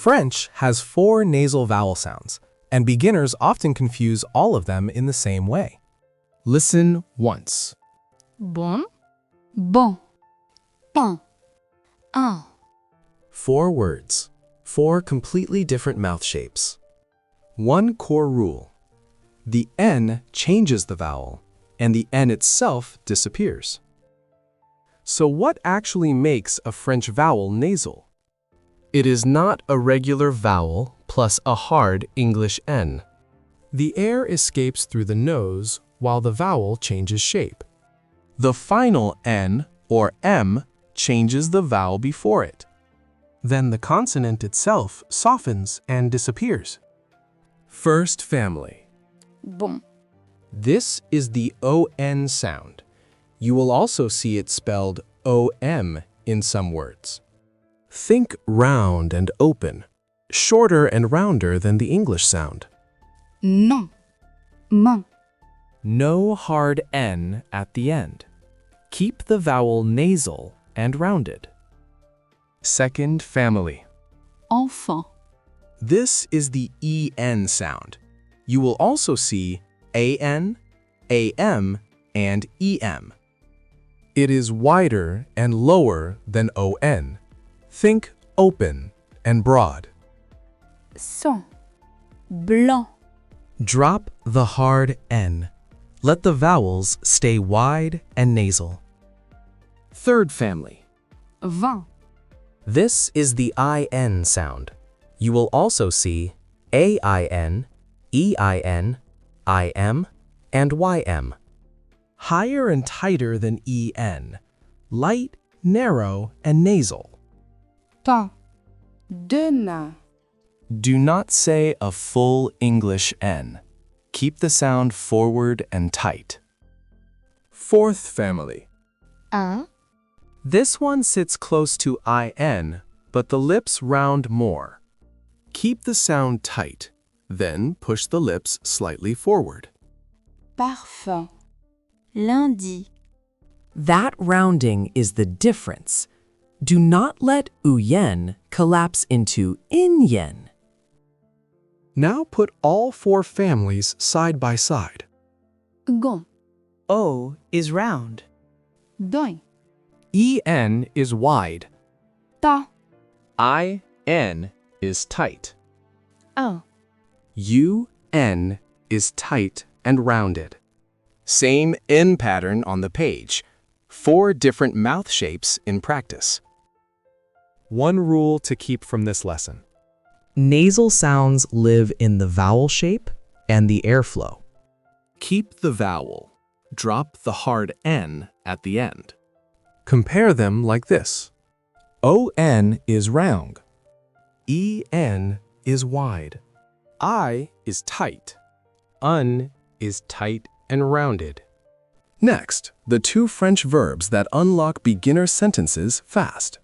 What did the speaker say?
French has 4 nasal vowel sounds, and beginners often confuse all of them in the same way. Listen once. Bon, bon, pain, un. 4 words, 4 completely different mouth shapes. One core rule. The N changes the vowel, and the N itself disappears. So what actually makes a French vowel nasal? It is not a regular vowel plus a hard English N. The air escapes through the nose while the vowel changes shape. The final N or M changes the vowel before it. Then the consonant itself softens and disappears. First family. Bon, This is the ON sound. You will also see it spelled OM in some words. Think round and open, shorter and rounder than the English sound. non, main. No hard N at the end. Keep the vowel nasal and rounded. Second family. Enfant, This is the EN sound. You will also see AN, AM, and EM. It is wider and lower than ON. Think open and broad. sang, blanc, Drop the hard N. Let the vowels stay wide and nasal. Third family. vin, This is the IN sound. You will also see AIN, EIN, IM, and YM. Higher and tighter than EN. Light, narrow, and nasal. pain, demain, Do not say a full English N. Keep the sound forward and tight. Fourth family. un, This one sits close to IN, but the lips round more. Keep the sound tight, then push the lips slightly forward. parfum, lundi, That rounding is the difference. Do not let uyen collapse into inyen. Now put all 4 families side by side. gon, O is round. doin, EN is wide. ta, IN is tight. un, UN is tight and rounded. Same N pattern on the page. 4 different mouth shapes in practice. One rule to keep from this lesson. Nasal sounds live in the vowel shape and the airflow. Keep the vowel. Drop the hard N at the end. Compare them like this. ON is round. EN is wide. I is tight. UN is tight and rounded. Next, the 2 French verbs that unlock beginner sentences fast.